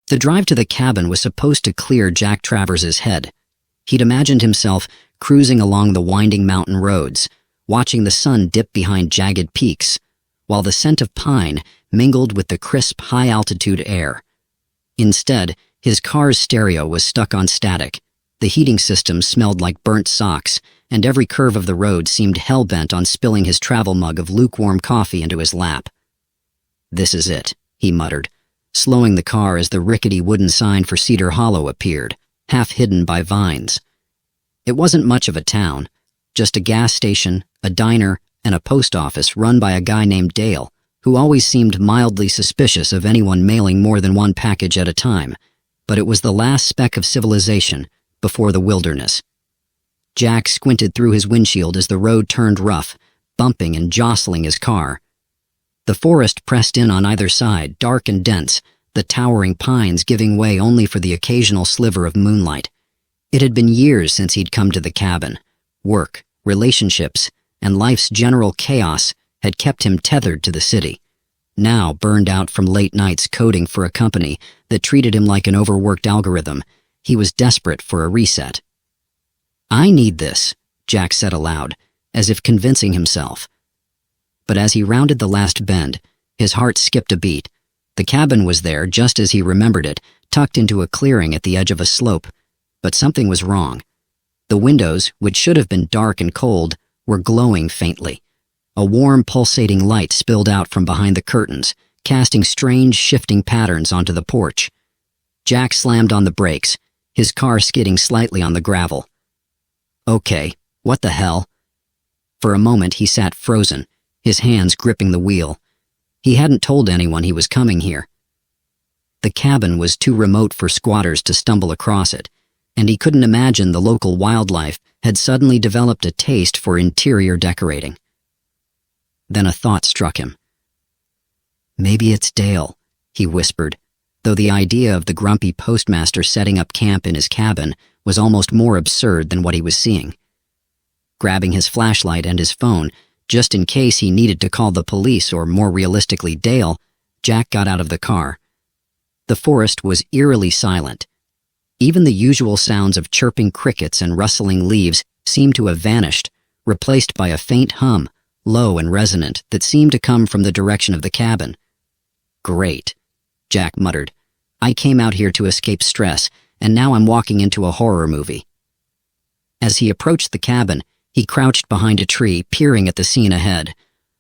The drive to the cabin was supposed to clear Jack Travers's head. He'd imagined himself cruising along the winding mountain roads, watching the sun dip behind jagged peaks, while the scent of pine mingled with the crisp, high-altitude air. Instead, his car's stereo was stuck on static, the heating system smelled like burnt socks, and every curve of the road seemed hell-bent on spilling his travel mug of lukewarm coffee into his lap. "This is it," he muttered, slowing the car as the rickety wooden sign for Cedar Hollow appeared, half hidden by vines. It wasn't much of a town, just a gas station, a diner, and a post office run by a guy named Dale, who always seemed mildly suspicious of anyone mailing more than one package at a time, but it was the last speck of civilization before the wilderness. Jack squinted through his windshield as the road turned rough, bumping and jostling his car. The forest pressed in on either side, dark and dense, the towering pines giving way only for the occasional sliver of moonlight. It had been years since he'd come to the cabin. Work, relationships, and life's general chaos had kept him tethered to the city. Now, burned out from late nights coding for a company that treated him like an overworked algorithm, he was desperate for a reset. "I need this," Jack said aloud, as if convincing himself. But as he rounded the last bend, his heart skipped a beat. The cabin was there just as he remembered it, tucked into a clearing at the edge of a slope. But something was wrong. The windows, which should have been dark and cold, were glowing faintly. A warm, pulsating light spilled out from behind the curtains, casting strange, shifting patterns onto the porch. Jack slammed on the brakes, his car skidding slightly on the gravel. Okay, what the hell? For a moment he sat frozen, his hands gripping the wheel. He hadn't told anyone he was coming here. The cabin was too remote for squatters to stumble across it, and he couldn't imagine the local wildlife had suddenly developed a taste for interior decorating. Then a thought struck him. "Maybe it's Dale," he whispered, though the idea of the grumpy postmaster setting up camp in his cabin was almost more absurd than what he was seeing. Grabbing his flashlight and his phone, just in case he needed to call the police or, more realistically, Dale, Jack got out of the car. The forest was eerily silent. Even the usual sounds of chirping crickets and rustling leaves seemed to have vanished, replaced by a faint hum, low and resonant, that seemed to come from the direction of the cabin. "Great," Jack muttered. "I came out here to escape stress, and now I'm walking into a horror movie." As he approached the cabin, he crouched behind a tree, peering at the scene ahead.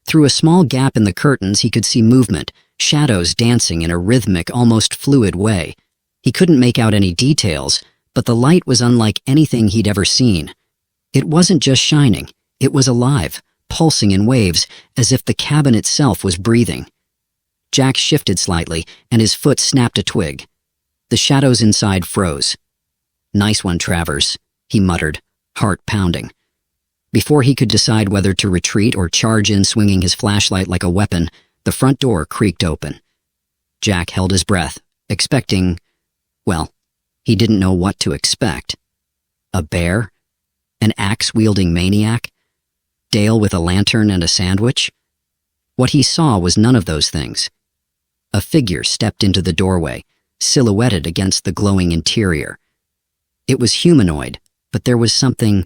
Through a small gap in the curtains, he could see movement, shadows dancing in a rhythmic, almost fluid way. He couldn't make out any details, but the light was unlike anything he'd ever seen. It wasn't just shining, it was alive, pulsing in waves, as if the cabin itself was breathing. Jack shifted slightly, and his foot snapped a twig. The shadows inside froze. "Nice one, Travers," he muttered, heart pounding. Before he could decide whether to retreat or charge in swinging his flashlight like a weapon, the front door creaked open. Jack held his breath, expecting, well, he didn't know what to expect. A bear? An axe-wielding maniac? Dale with a lantern and a sandwich? What he saw was none of those things. A figure stepped into the doorway, silhouetted against the glowing interior. It was humanoid, but there was something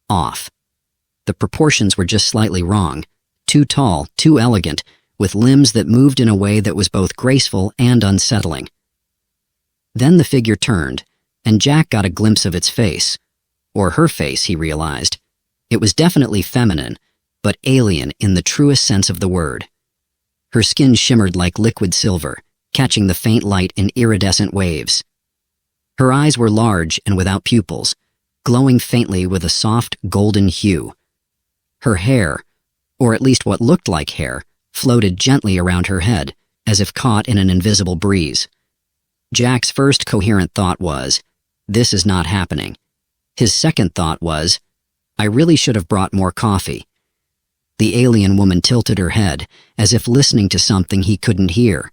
off. The proportions were just slightly wrong, too tall, too elegant, with limbs that moved in a way that was both graceful and unsettling. Then the figure turned, and Jack got a glimpse of its face. Or her face, he realized. It was definitely feminine, but alien in the truest sense of the word. Her skin shimmered like liquid silver, catching the faint light in iridescent waves. Her eyes were large and without pupils, glowing faintly with a soft, golden hue. Her hair, or at least what looked like hair, floated gently around her head, as if caught in an invisible breeze. Jack's first coherent thought was, "This is not happening." His second thought was, "I really should have brought more coffee." The alien woman tilted her head, as if listening to something he couldn't hear.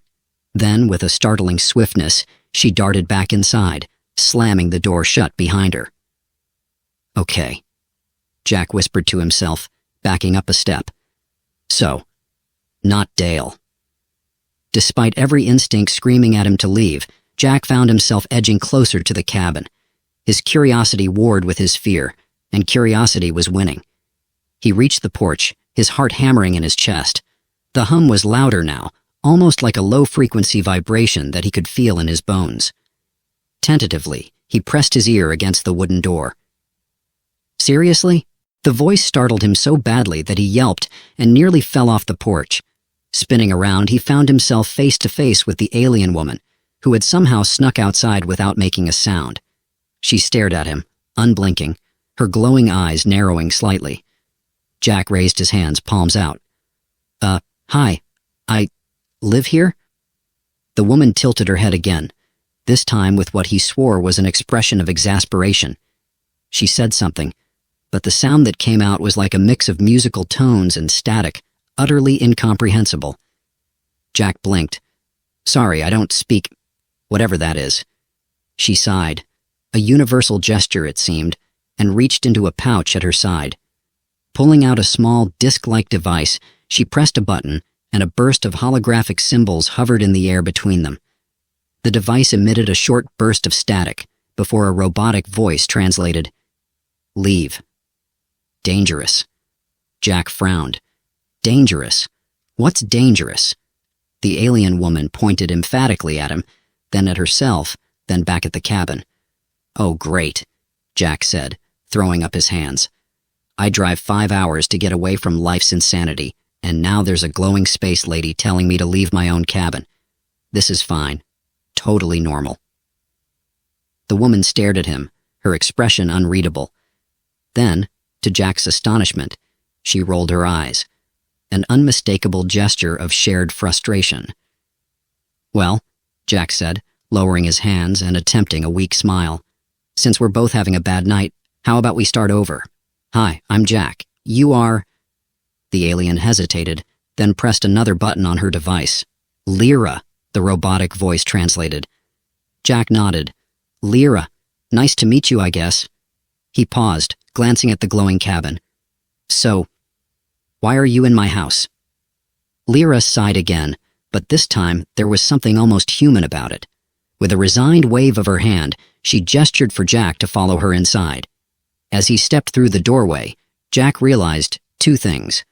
Then, with a startling swiftness, she darted back inside, slamming the door shut behind her. "Okay," Jack whispered to himself, backing up a step. "So, not Dale." Despite every instinct screaming at him to leave, Jack found himself edging closer to the cabin. His curiosity warred with his fear, and curiosity was winning. He reached the porch, his heart hammering in his chest. The hum was louder now, almost like a low-frequency vibration that he could feel in his bones. Tentatively, he pressed his ear against the wooden door. Seriously? The voice startled him so badly that he yelped and nearly fell off the porch. Spinning around, he found himself face to face with the alien woman, who had somehow snuck outside without making a sound. She stared at him, unblinking, her glowing eyes narrowing slightly. Jack raised his hands, palms out. Hi. I live here?" The woman tilted her head again, this time with what he swore was an expression of exasperation. She said something, but the sound that came out was like a mix of musical tones and static, utterly incomprehensible. Jack blinked. "Sorry, I don't speak whatever that is." She sighed, a universal gesture it seemed, and reached into a pouch at her side. Pulling out a small, disc-like device, she pressed a button, and a burst of holographic symbols hovered in the air between them. The device emitted a short burst of static before a robotic voice translated, "Leave." "Dangerous." Jack frowned. "Dangerous? What's dangerous?" The alien woman pointed emphatically at him, then at herself, then back at the cabin. "Oh, great," Jack said, throwing up his hands. "I drive 5 hours to get away from life's insanity, and now there's a glowing space lady telling me to leave my own cabin. This is fine. Totally normal." The woman stared at him, her expression unreadable. Then, to Jack's astonishment, she rolled her eyes, an unmistakable gesture of shared frustration. "Well," Jack said, lowering his hands and attempting a weak smile, "since we're both having a bad night, how about we start over? Hi, I'm Jack. You are—" The alien hesitated, then pressed another button on her device. "Lyra," the robotic voice translated. Jack nodded. "Lyra. Nice to meet you, I guess." He paused, glancing at the glowing cabin. "So, why are you in my house?" Lyra sighed again, but this time there was something almost human about it. With a resigned wave of her hand, she gestured for Jack to follow her inside. As he stepped through the doorway, Jack realized 2 things.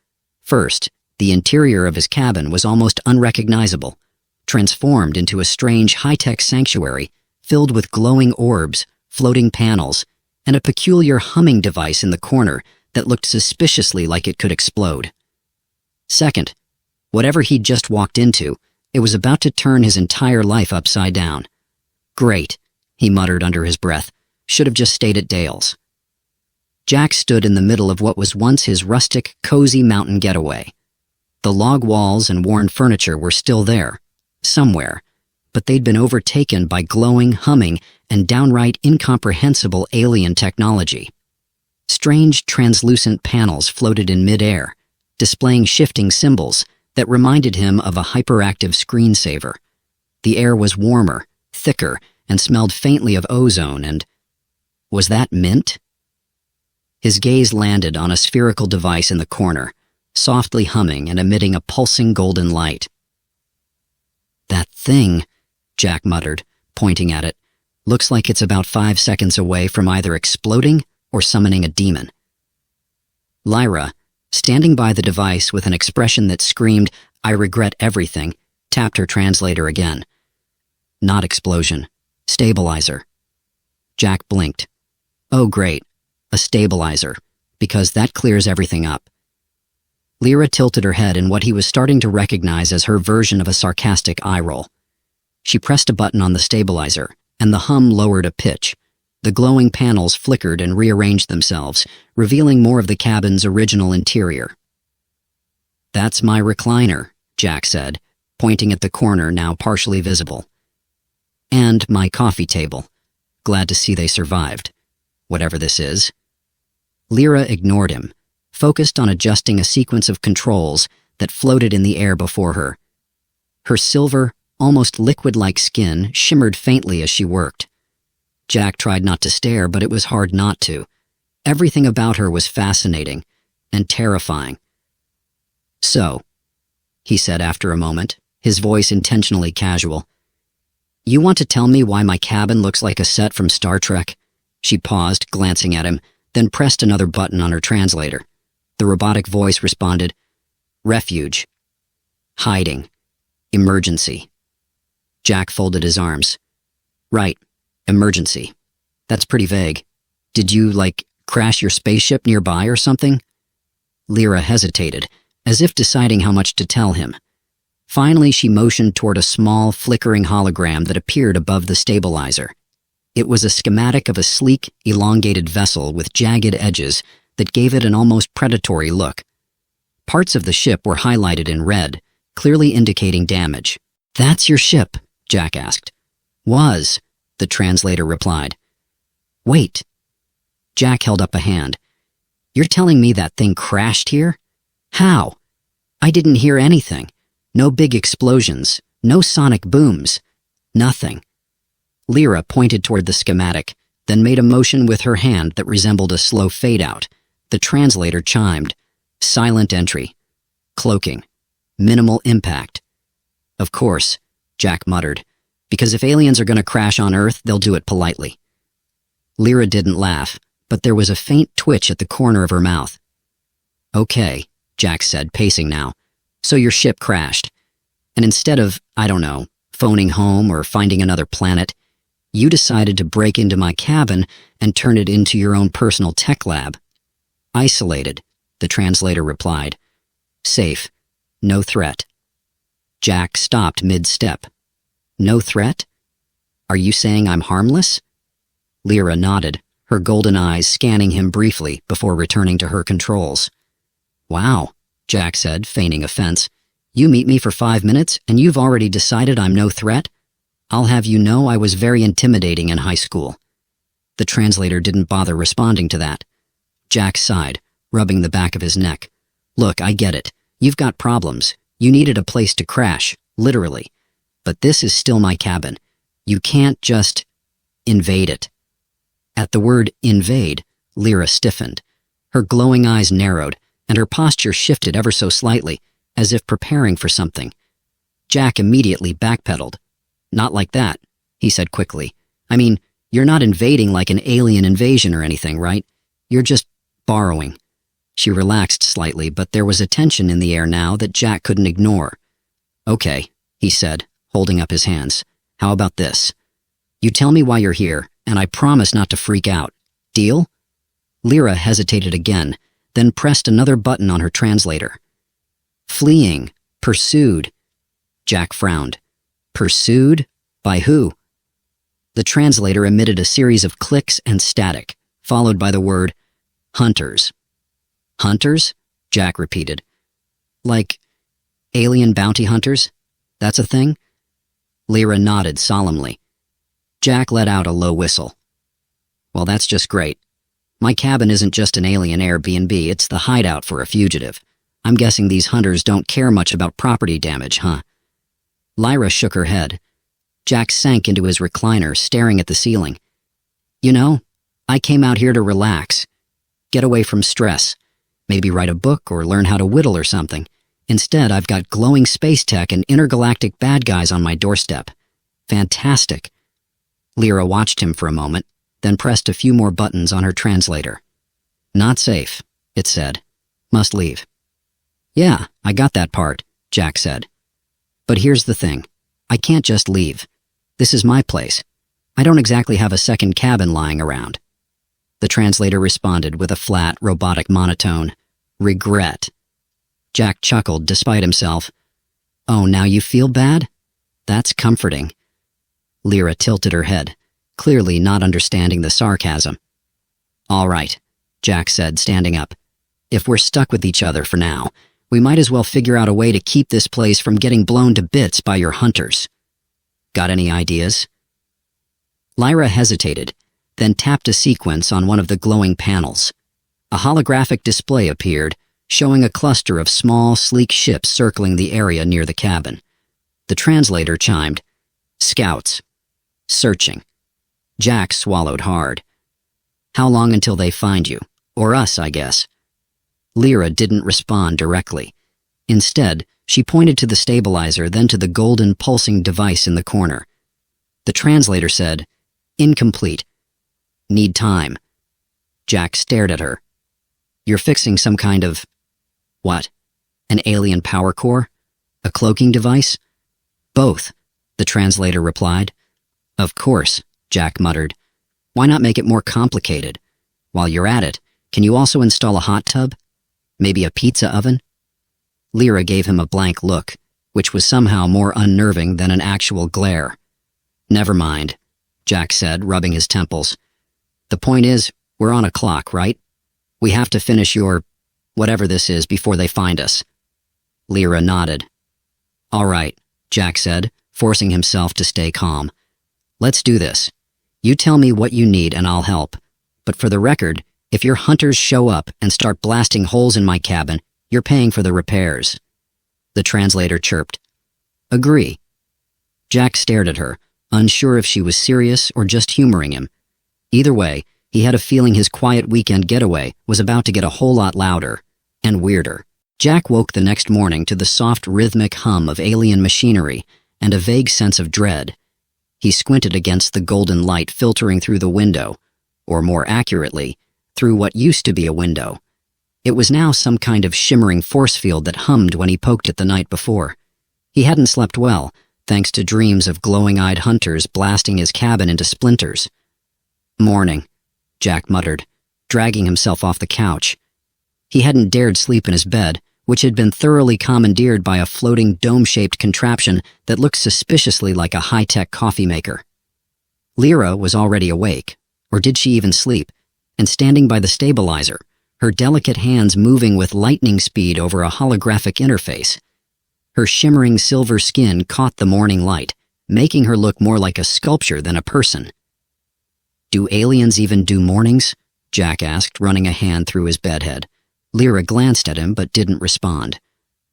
First, the interior of his cabin was almost unrecognizable, transformed into a strange high-tech sanctuary filled with glowing orbs, floating panels, and a peculiar humming device in the corner that looked suspiciously like it could explode. Second, whatever he'd just walked into, it was about to turn his entire life upside down. "Great," he muttered under his breath. "Should have just stayed at Dale's." Jack stood in the middle of what was once his rustic, cozy mountain getaway. The log walls and worn furniture were still there, somewhere, but they'd been overtaken by glowing, humming, and downright incomprehensible alien technology. Strange, translucent panels floated in mid-air, displaying shifting symbols that reminded him of a hyperactive screensaver. The air was warmer, thicker, and smelled faintly of ozone and— was that mint? His gaze landed on a spherical device in the corner, softly humming and emitting a pulsing golden light. "That thing," Jack muttered, pointing at it, "looks like it's about 5 seconds away from either exploding or summoning a demon." Lyra, standing by the device with an expression that screamed, "I regret everything," tapped her translator again. "Not explosion. Stabilizer." Jack blinked. "Oh, great. A stabilizer, because that clears everything up." Lyra tilted her head in what he was starting to recognize as her version of a sarcastic eye roll. She pressed a button on the stabilizer, and the hum lowered a pitch. The glowing panels flickered and rearranged themselves, revealing more of the cabin's original interior. "That's my recliner," Jack said, pointing at the corner now partially visible. "And my coffee table. Glad to see they survived. Whatever this is." Lyra ignored him, focused on adjusting a sequence of controls that floated in the air before her. Her silver, almost liquid-like skin shimmered faintly as she worked. Jack tried not to stare, but it was hard not to. Everything about her was fascinating and terrifying. "So," he said after a moment, his voice intentionally casual, You want to tell me why my cabin looks like a set from Star Trek? She paused, glancing at him, then pressed another button on her translator. The robotic voice responded, refuge, hiding, emergency. Jack folded his arms. Right, emergency. That's pretty vague. Did you, crash your spaceship nearby or something? Lyra hesitated, as if deciding how much to tell him. Finally, she motioned toward a small, flickering hologram that appeared above the stabilizer. It was a schematic of a sleek, elongated vessel with jagged edges that gave it an almost predatory look. Parts of the ship were highlighted in red, clearly indicating damage. That's your ship? Jack asked. Was, the translator replied. Wait. Jack held up a hand. You're telling me that thing crashed here? How? I didn't hear anything. No big explosions, no sonic booms, nothing. Lyra pointed toward the schematic, then made a motion with her hand that resembled a slow fade-out. The translator chimed. Silent entry. Cloaking. Minimal impact. Of course, Jack muttered, because if aliens are going to crash on Earth, they'll do it politely. Lyra didn't laugh, but there was a faint twitch at the corner of her mouth. Okay, Jack said, pacing now. So your ship crashed. And instead of, phoning home or finding another planet, you decided to break into my cabin and turn it into your own personal tech lab. Isolated, the translator replied. Safe. No threat. Jack stopped mid-step. No threat? Are you saying I'm harmless? Lyra nodded, her golden eyes scanning him briefly before returning to her controls. Wow, Jack said, feigning offense. You meet me for 5 minutes and you've already decided I'm no threat? I'll have you know I was very intimidating in high school. The translator didn't bother responding to that. Jack sighed, rubbing the back of his neck. Look, I get it. You've got problems. You needed a place to crash, literally. But this is still my cabin. You can't just invade it. At the word invade, Lyra stiffened. Her glowing eyes narrowed, and her posture shifted ever so slightly, as if preparing for something. Jack immediately backpedaled. Not like that, he said quickly. I mean, you're not invading like an alien invasion or anything, right? You're just borrowing. She relaxed slightly, but there was a tension in the air now that Jack couldn't ignore. Okay, he said, holding up his hands. How about this? You tell me why you're here, and I promise not to freak out. Deal? Lyra hesitated again, then pressed another button on her translator. Fleeing. Pursued. Jack frowned. Pursued? By who? The translator emitted a series of clicks and static, followed by the word, hunters. Hunters? Jack repeated. Like alien bounty hunters? That's a thing? Lyra nodded solemnly. Jack let out a low whistle. Well, that's just great. My cabin isn't just an alien Airbnb, it's the hideout for a fugitive. I'm guessing these hunters don't care much about property damage, huh? Lyra shook her head. Jack sank into his recliner, staring at the ceiling. You know, I came out here to relax, get away from stress, maybe write a book or learn how to whittle or something. Instead, I've got glowing space tech and intergalactic bad guys on my doorstep. Fantastic. Lyra watched him for a moment, then pressed a few more buttons on her translator. Not safe, it said. Must leave. Yeah, I got that part, Jack said. But here's the thing. I can't just leave. This is my place. I don't exactly have a second cabin lying around. The translator responded with a flat, robotic monotone. Regret. Jack chuckled despite himself. Oh, now you feel bad? That's comforting. Lyra tilted her head, clearly not understanding the sarcasm. All right, Jack said, standing up. If we're stuck with each other for now, we might as well figure out a way to keep this place from getting blown to bits by your hunters. Got any ideas? Lyra hesitated, then tapped a sequence on one of the glowing panels. A holographic display appeared, showing a cluster of small, sleek ships circling the area near the cabin. The translator chimed. Scouts. Searching. Jack swallowed hard. How long until they find you? Or us, I guess. Lyra didn't respond directly. Instead, she pointed to the stabilizer, then to the golden pulsing device in the corner. The translator said, "Incomplete. Need time." Jack stared at her. "You're fixing some kind of... what? An alien power core? A cloaking device?" "Both," the translator replied. "Of course," Jack muttered. "Why not make it more complicated? While you're at it, can you also install a hot tub? Maybe a pizza oven?" Lyra gave him a blank look, which was somehow more unnerving than an actual glare. "Never mind," Jack said, rubbing his temples. "The point is, we're on a clock, right? We have to finish your... whatever this is before they find us." Lyra nodded. "All right," Jack said, forcing himself to stay calm. "Let's do this. You tell me what you need and I'll help. But for the record, if your hunters show up and start blasting holes in my cabin, you're paying for the repairs." The translator chirped. "Agree." Jack stared at her, unsure if she was serious or just humoring him. Either way, he had a feeling his quiet weekend getaway was about to get a whole lot louder and weirder. Jack woke the next morning to the soft rhythmic hum of alien machinery and a vague sense of dread. He squinted against the golden light filtering through the window, or more accurately, through what used to be a window. It was now some kind of shimmering force field that hummed when he poked it the night before. He hadn't slept well, thanks to dreams of glowing-eyed hunters blasting his cabin into splinters. "Morning," Jack muttered, dragging himself off the couch. He hadn't dared sleep in his bed, which had been thoroughly commandeered by a floating dome-shaped contraption that looked suspiciously like a high-tech coffee maker. Lyra was already awake, or did she even sleep, and standing by the stabilizer, her delicate hands moving with lightning speed over a holographic interface. Her shimmering silver skin caught the morning light, making her look more like a sculpture than a person. "Do aliens even do mornings?" Jack asked, running a hand through his bedhead. Lyra glanced at him but didn't respond.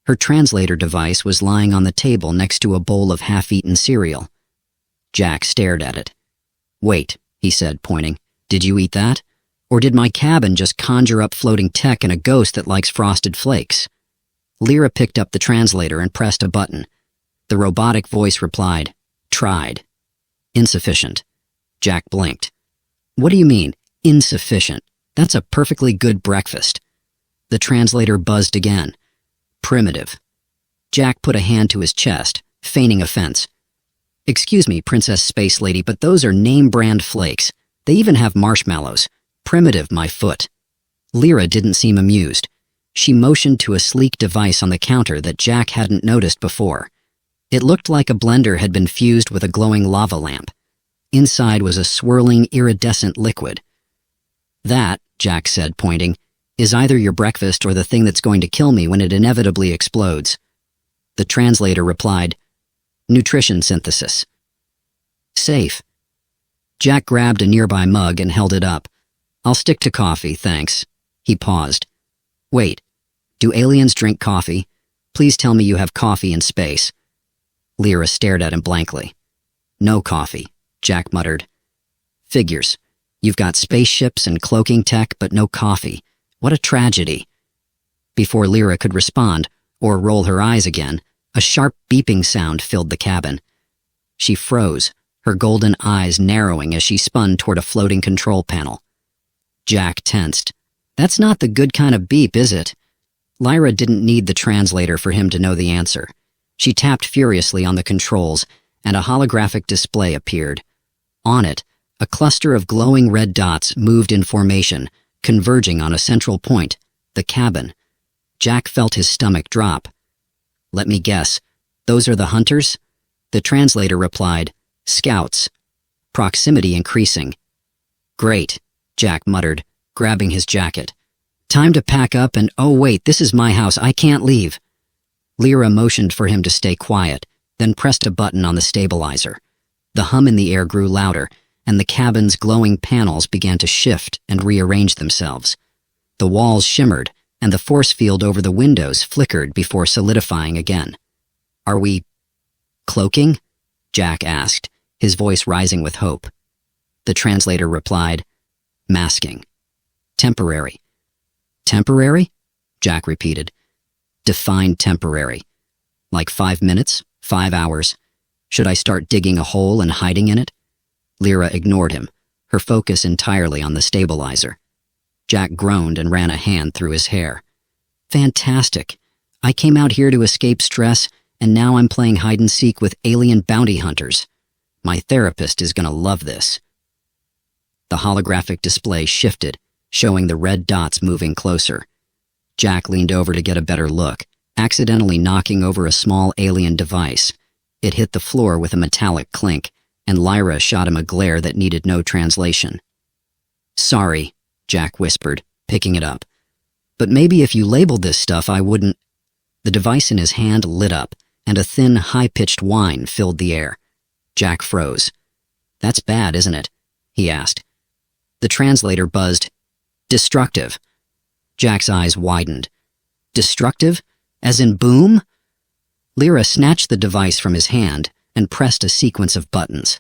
Her translator device was lying on the table next to a bowl of half-eaten cereal. Jack stared at it. "Wait," he said, pointing. "Did you eat that? Or did my cabin just conjure up floating tech and a ghost that likes frosted flakes?" Lyra picked up the translator and pressed a button. The robotic voice replied, "Tried." "Insufficient." Jack blinked. "What do you mean, insufficient? That's a perfectly good breakfast." The translator buzzed again. "Primitive." Jack put a hand to his chest, feigning offense. "Excuse me, Princess Space Lady, but those are name-brand flakes. They even have marshmallows. Primitive, my foot." Lyra didn't seem amused. She motioned to a sleek device on the counter that Jack hadn't noticed before. It looked like a blender had been fused with a glowing lava lamp. Inside was a swirling, iridescent liquid. "That," Jack said, pointing, "is either your breakfast or the thing that's going to kill me when it inevitably explodes." The translator replied, "Nutrition synthesis." "Safe." Jack grabbed a nearby mug and held it up. "I'll stick to coffee, thanks." He paused. "Wait, do aliens drink coffee? Please tell me you have coffee in space." Lyra stared at him blankly. "No coffee," Jack muttered. "Figures. You've got spaceships and cloaking tech, but no coffee. What a tragedy." Before Lyra could respond, or roll her eyes again, a sharp beeping sound filled the cabin. She froze, her golden eyes narrowing as she spun toward a floating control panel. Jack tensed. "That's not the good kind of beep, is it?" Lyra didn't need the translator for him to know the answer. She tapped furiously on the controls, and a holographic display appeared. On it, a cluster of glowing red dots moved in formation, converging on a central point, the cabin. Jack felt his stomach drop. "Let me guess, those are the hunters?" The translator replied, "Scouts. Proximity increasing." "Great," Jack muttered, grabbing his jacket. "Time to pack up and oh wait, this is my house, I can't leave." Lyra motioned for him to stay quiet, then pressed a button on the stabilizer. The hum in the air grew louder, and the cabin's glowing panels began to shift and rearrange themselves. The walls shimmered, and the force field over the windows flickered before solidifying again. "Are we cloaking?" Jack asked, his voice rising with hope. The translator replied, "Masking. Temporary." "Temporary?" Jack repeated. "Define temporary. Like 5 minutes? 5 hours?" Should I start digging a hole and hiding in it? Lyra ignored him, her focus entirely on the stabilizer. Jack groaned and ran a hand through his hair. Fantastic. I came out here to escape stress, and now I'm playing hide-and-seek with alien bounty hunters. My therapist is gonna love this. The holographic display shifted, showing the red dots moving closer. Jack leaned over to get a better look, accidentally knocking over a small alien device. It hit the floor with a metallic clink, and Lyra shot him a glare that needed no translation. Sorry, Jack whispered, picking it up. But maybe if you labeled this stuff, I wouldn't. The device in his hand lit up, and a thin, high-pitched whine filled the air. Jack froze. That's bad, isn't it? He asked. The translator buzzed. Destructive. Jack's eyes widened. Destructive? As in boom? Lyra snatched the device from his hand and pressed a sequence of buttons.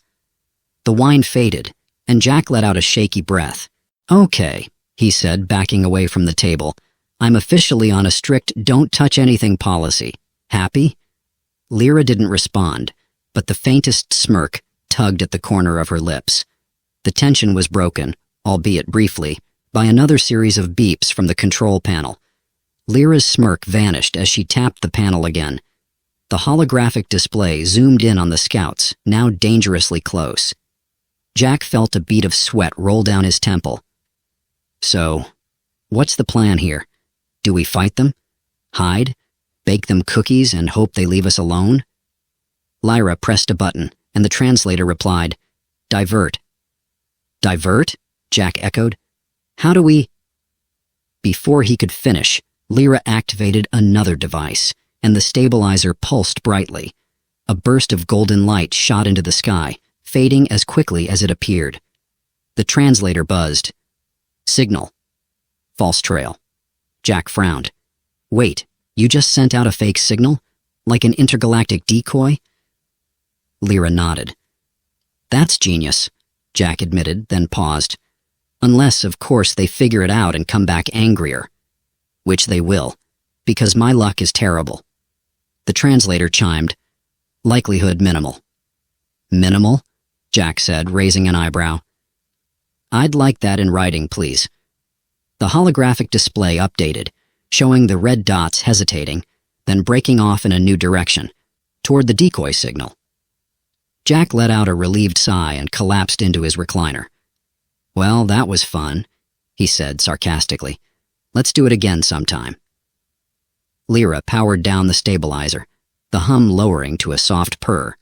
The whine faded, and Jack let out a shaky breath. Okay, he said, backing away from the table. I'm officially on a strict don't-touch-anything policy. Happy? Lyra didn't respond, but the faintest smirk tugged at the corner of her lips. The tension was broken, albeit briefly, by another series of beeps from the control panel. Lyra's smirk vanished as she tapped the panel again. The holographic display zoomed in on the scouts, now dangerously close. Jack felt a bead of sweat roll down his temple. So, what's the plan here? Do we fight them? Hide? Bake them cookies and hope they leave us alone? Lyra pressed a button, and the translator replied, Divert. Divert? Jack echoed. How do we… Before he could finish, Lyra activated another device, and the stabilizer pulsed brightly. A burst of golden light shot into the sky, fading as quickly as it appeared. The translator buzzed. Signal. False trail. Jack frowned. Wait, you just sent out a fake signal? Like an intergalactic decoy? Lyra nodded. That's genius, Jack admitted, then paused. Unless, of course, they figure it out and come back angrier. Which they will, because my luck is terrible. The translator chimed. Likelihood minimal. Minimal? Jack said, raising an eyebrow. I'd like that in writing, please. The holographic display updated, showing the red dots hesitating, then breaking off in a new direction, toward the decoy signal. Jack let out a relieved sigh and collapsed into his recliner. Well, that was fun, he said sarcastically. Let's do it again sometime. Lyra powered down the stabilizer, the hum lowering to a soft purr.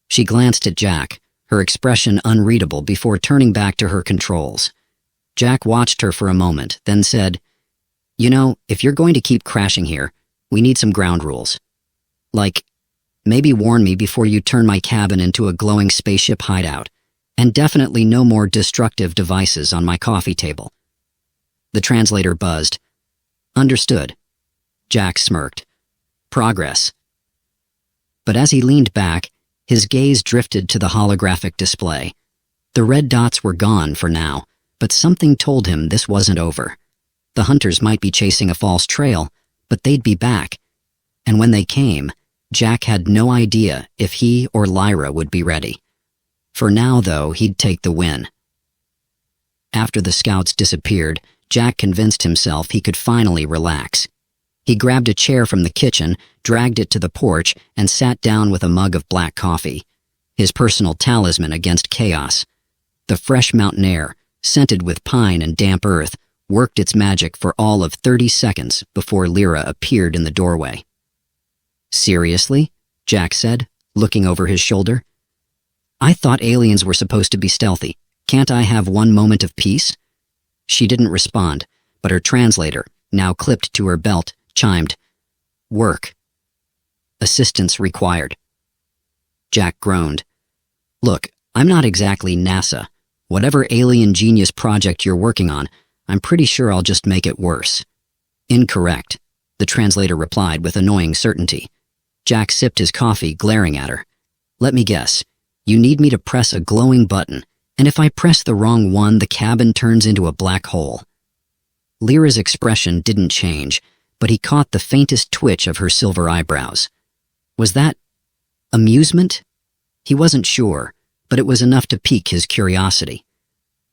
She glanced at Jack, her expression unreadable before turning back to her controls. Jack watched her for a moment, then said, You know, if you're going to keep crashing here, we need some ground rules. Like, maybe warn me before you turn my cabin into a glowing spaceship hideout, and definitely no more destructive devices on my coffee table. The translator buzzed. Understood. Jack smirked. Progress. But as he leaned back, his gaze drifted to the holographic display. The red dots were gone for now, but something told him this wasn't over. The hunters might be chasing a false trail, but they'd be back. And when they came, Jack had no idea if he or Lyra would be ready. For now, though, he'd take the win. After the scouts disappeared, Jack convinced himself he could finally relax. He grabbed a chair from the kitchen, dragged it to the porch, and sat down with a mug of black coffee, his personal talisman against chaos. The fresh mountain air, scented with pine and damp earth, worked its magic for all of 30 seconds before Lyra appeared in the doorway. Seriously? Jack said, looking over his shoulder. I thought aliens were supposed to be stealthy. Can't I have one moment of peace? She didn't respond, but her translator, now clipped to her belt, chimed. Work. Assistance required. Jack groaned. Look, I'm not exactly NASA. Whatever alien genius project you're working on, I'm pretty sure I'll just make it worse. Incorrect, the translator replied with annoying certainty. Jack sipped his coffee, glaring at her. Let me guess. You need me to press a glowing button, and if I press the wrong one, the cabin turns into a black hole. Lyra's expression didn't change, but he caught the faintest twitch of her silver eyebrows. Was that amusement? He wasn't sure, but it was enough to pique his curiosity.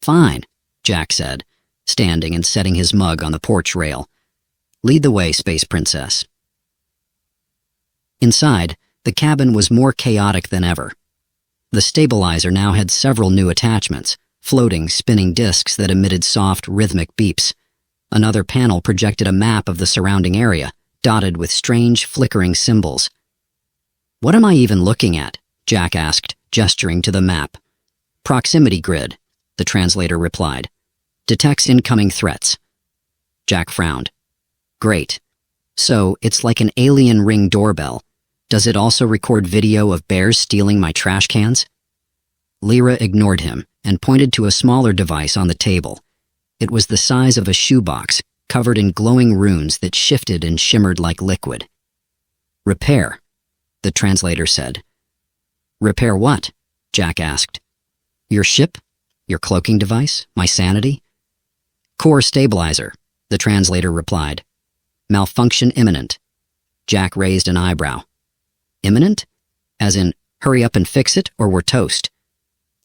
"Fine," Jack said, standing and setting his mug on the porch rail. "Lead the way, Space Princess." Inside, the cabin was more chaotic than ever. The stabilizer now had several new attachments, floating, spinning discs that emitted soft, rhythmic beeps. Another panel projected a map of the surrounding area, dotted with strange, flickering symbols. "What am I even looking at?" Jack asked, gesturing to the map. "Proximity grid," the translator replied. "Detects incoming threats." Jack frowned. "Great. So, it's like an alien Ring doorbell. Does it also record video of bears stealing my trash cans?" Lyra ignored him and pointed to a smaller device on the table. It was the size of a shoebox, covered in glowing runes that shifted and shimmered like liquid. "Repair," the translator said. "Repair what?" Jack asked. "Your ship? Your cloaking device? My sanity?" "Core stabilizer," the translator replied. "Malfunction imminent." Jack raised an eyebrow. "Imminent? As in, hurry up and fix it, or we're toast?"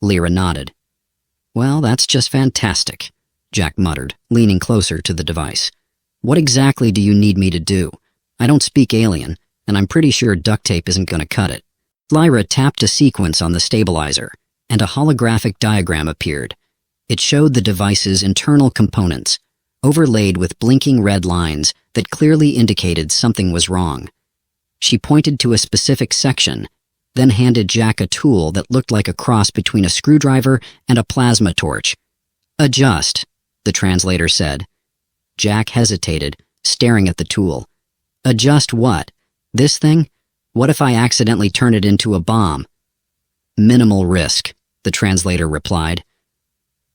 Lyra nodded. "Well, that's just fantastic," Jack muttered, leaning closer to the device. "What exactly do you need me to do? I don't speak alien, and I'm pretty sure duct tape isn't going to cut it." Lyra tapped a sequence on the stabilizer, and a holographic diagram appeared. It showed the device's internal components, overlaid with blinking red lines that clearly indicated something was wrong. She pointed to a specific section, then handed Jack a tool that looked like a cross between a screwdriver and a plasma torch. "Adjust," the translator said. Jack hesitated, staring at the tool. "Adjust what? This thing? What if I accidentally turn it into a bomb?" "Minimal risk," the translator replied.